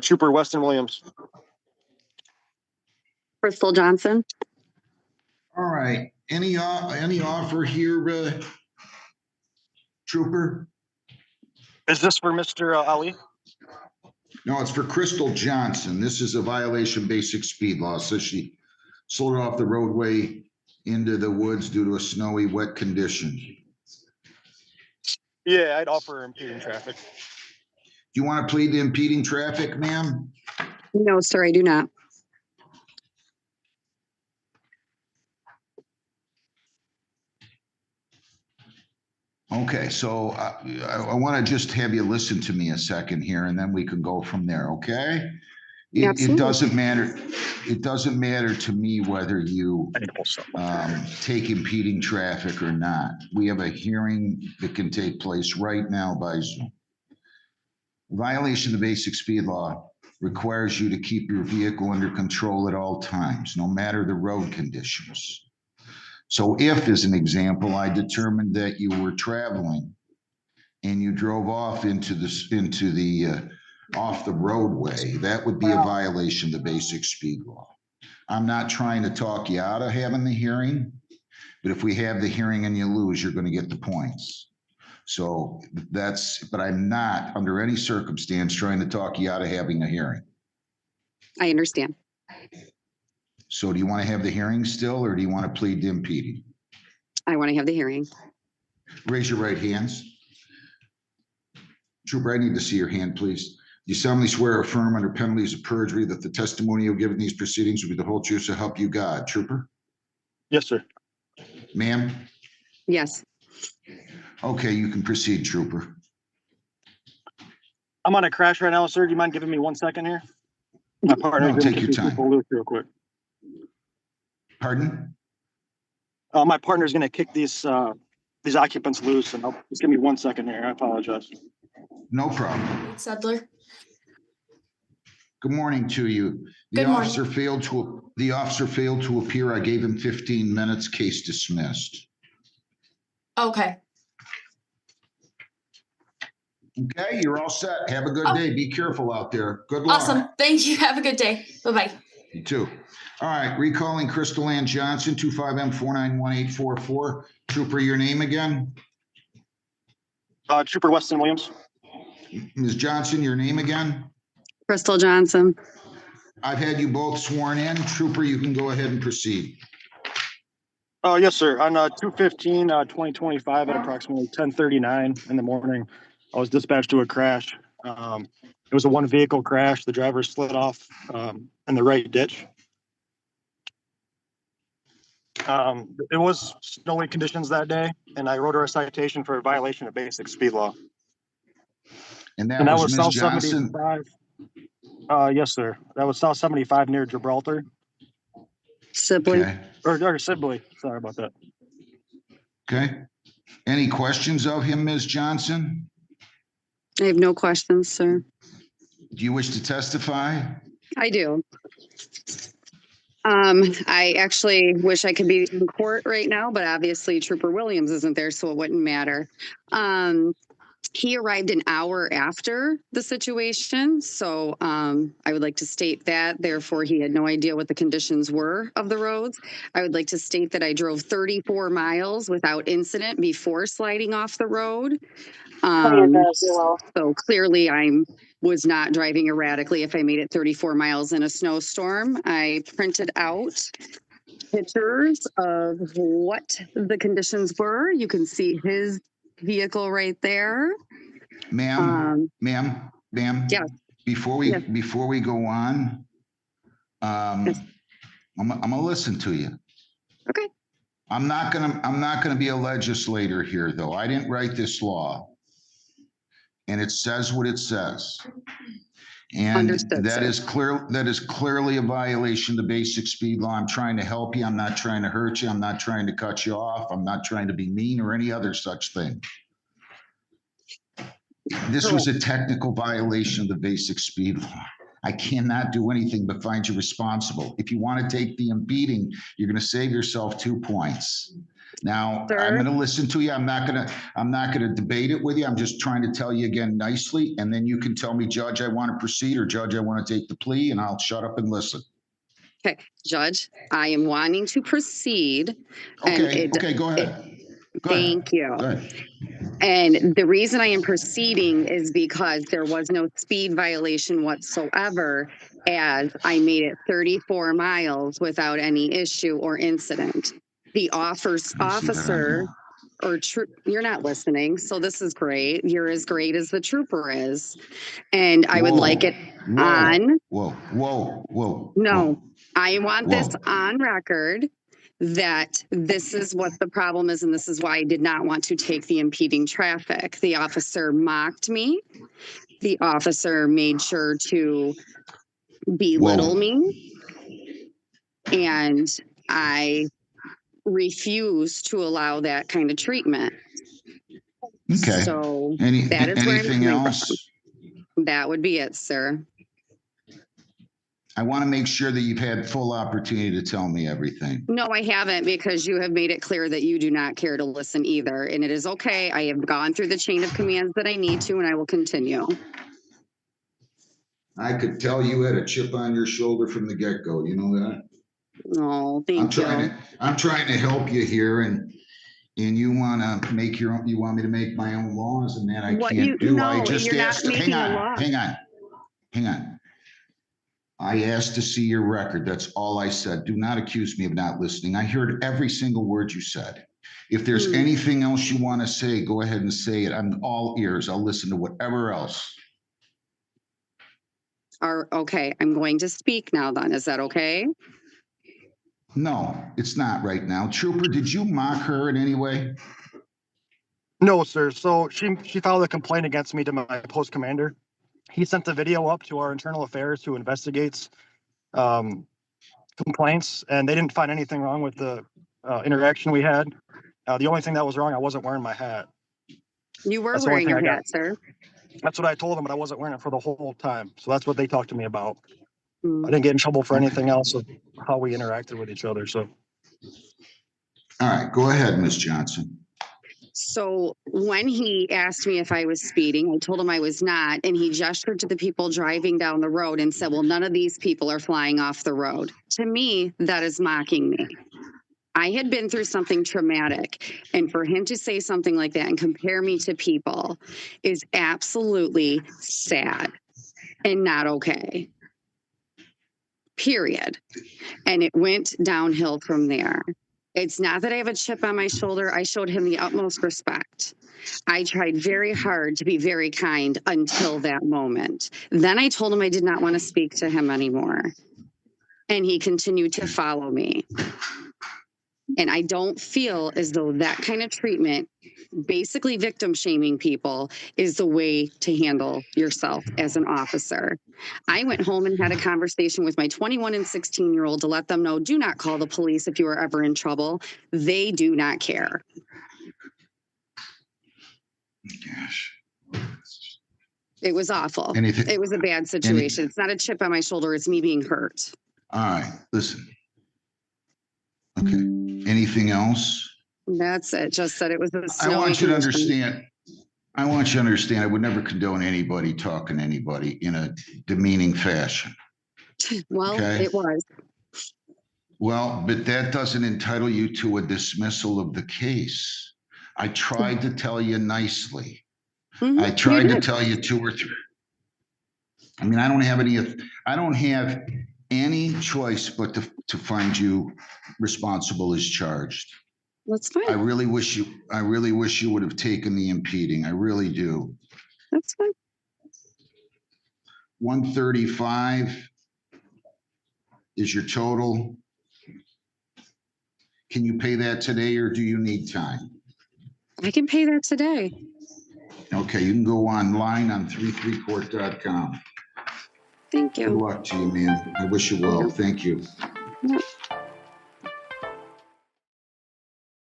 Trooper Weston Williams. Crystal Johnson. All right. Any offer here, Trooper? Is this for Mr. Ali? No, it's for Crystal Johnson. This is a violation of basic speed law. So she slowed off the roadway into the woods due to a snowy, wet condition. Yeah, I'd offer impeding traffic. Do you want to plead the impeding traffic, ma'am? No, sir, I do not. Okay, so I want to just have you listen to me a second here, and then we can go from there, okay? It doesn't matter. It doesn't matter to me whether you take impeding traffic or not. We have a hearing that can take place right now by Zoom. Violation of the basic speed law requires you to keep your vehicle under control at all times, no matter the road conditions. So if, as an example, I determined that you were traveling and you drove off off the roadway, that would be a violation of the basic speed law. I'm not trying to talk you out of having the hearing, but if we have the hearing and you lose, you're going to get the points. So but I'm not under any circumstance trying to talk you out of having a hearing. I understand. So do you want to have the hearing still, or do you want to plead to impeding? I want to have the hearing. Raise your right hands. Trooper, I need to see your hand, please. You solemnly swear or affirm under penalties of perjury that the testimony you'll give in these proceedings will be the whole truth, so help you God. Trooper? Yes, sir. Ma'am? Yes. Okay, you can proceed, Trooper. I'm on a crash right now, sir. Do you mind giving me 1 second here? My partner. No, take your time. Real quick. Pardon? My partner's going to kick these occupants loose, and just give me 1 second here. I apologize. No problem. Sedler. Good morning to you. The officer failed to appear. I gave him 15 minutes. Case dismissed. Okay. Okay, you're all set. Have a good day. Be careful out there. Good luck. Awesome. Thank you. Have a good day. Bye-bye. You too. All right, recalling Crystal Ann Johnson, 25M491844. Trooper, your name again? Trooper Weston Williams. Ms. Johnson, your name again? Crystal Johnson. I've had you both sworn in. Trooper, you can go ahead and proceed. Yes, sir. On 2/15/2025 at approximately 10:39 in the morning, I was dispatched to a crash. It was a one vehicle crash. The driver slid off in the right ditch. It was snowy conditions that day, and I wrote her a citation for a violation of basic speed law. And that was Ms. South Johnson? 75. Yes, sir. That was South 75 near Gibraltar. Sibley. Okay. Or Sibley. Sorry about that. Okay. Any questions of him, Ms. Johnson? I have no questions, sir. Do you wish to testify? I do. I actually wish I could be in court right now, but obviously Trooper Williams isn't there, so it wouldn't matter. He arrived an hour after the situation, so I would like to state that. Therefore, he had no idea what the conditions were of the roads. I would like to state that I drove 34 miles without incident before sliding off the road. So clearly I was not driving erratically if I made it 34 miles in a snowstorm. I printed out pictures of what the conditions were. You can see his vehicle right there. Ma'am, Yeah. Before we go on, Yes. I'm gonna listen to you. Okay. I'm not gonna be a legislator here, though. I didn't write this law, and it says what it says. And Understood, that sir. is clearly a violation of the basic speed law. I'm trying to help you. I'm not trying to hurt you. I'm not trying to cut you off. I'm not trying to be mean or any other such thing. This was a technical violation of the basic speed law. I cannot do anything but find you responsible. If you want to take the impeding, you're going to save yourself 2 points. Now, Sir? I'm going to listen to you. I'm not going to debate it with you. I'm just trying to tell you again nicely. And then you can tell me, Judge, I want to proceed, or Judge, I want to take the plea, and I'll shut up and listen. Okay, Judge, I am wanting to proceed. Okay, okay, go ahead. Thank you. Go ahead. And the reason I am proceeding is because there was no speed violation whatsoever, as I made it 34 miles without any issue or incident. The officer or troop, you're not listening, so this is great. You're as great as the trooper is. And I would like it on. No, I want this on record that this is what the problem is, and this is why I did not want to take the impeding traffic. The officer mocked me. The officer made sure to belittle me. And I refuse to allow that kind of treatment. Okay. So that is where I'm anything coming else? from. That would be it, sir. I want to make sure that you've had full opportunity to tell me everything. No, I haven't, because you have made it clear that you do not care to listen either. And it is okay. I have gone through the chain of commands that I need to, and I will continue. I could tell you had a chip on your shoulder from the get-go. You know that? Oh, thank you. I'm trying to help you here, and you want to make your own. You want me to make my own laws, and that I can't do. No, I just you're asked. not making a law. Hang on. I asked to see your record. That's all I said. Do not accuse me of not listening. I heard every single word you said. If there's anything else you want to say, go ahead and say it. I'm all ears. I'll listen to whatever else. Okay, I'm going to speak now then. Is that okay? No, it's not right now. Trooper, did you mock her in any way? No, sir. So she filed a complaint against me to my post commander. He sent the video up to our internal affairs, who investigates complaints, and they didn't find anything wrong with the interaction we had. The only thing that was wrong, I wasn't wearing my hat. You were wearing your hat, sir. That's what I told them, but I wasn't wearing it for the whole time. So that's what they talked to me about. I didn't get in trouble for anything else of how we interacted with each other. So, all right, go ahead, Ms. Johnson. So when he asked me if I was speeding, I told him I was not. And he gestured to the people driving down the road and said, well, none of these people are flying off the road. To me, that is mocking me. I had been through something traumatic. And for him to say something like that and compare me to people is absolutely sad and not okay. Period. And it went downhill from there. It's not that I have a chip on my shoulder. I showed him the utmost respect. I tried very hard to be very kind until that moment. Then I told him I did not want to speak to him anymore. And he continued to follow me. And I don't feel as though that kind of treatment, basically victim shaming people, is the way to handle yourself as an officer. I went home and had a conversation with my 21 and 16-year-old to let them know, do not call the police if you are ever in trouble. They do not care. Gosh. It was awful. It was a bad situation. It's not a chip on my shoulder. It's me being hurt. All right, listen. Okay. Anything else? That's it. Just that it was a snowy I want you to condition. understand. I would never condone anybody talking to anybody in a demeaning fashion. Well, okay? It was. Well, but that doesn't entitle you to a dismissal of the case. I tried to tell you nicely. I tried to tell you 2 or 3. I mean, I don't have any choice but to find you responsible as charged. That's fine. I really wish you would have taken the impeding. I really do. That's fine. 135 is your total. Can you pay that today, or do you need time? I can pay that today. Okay, you can go online on 33court.com. Thank you. Good luck to you, man. I wish you well. Thank you. Yep.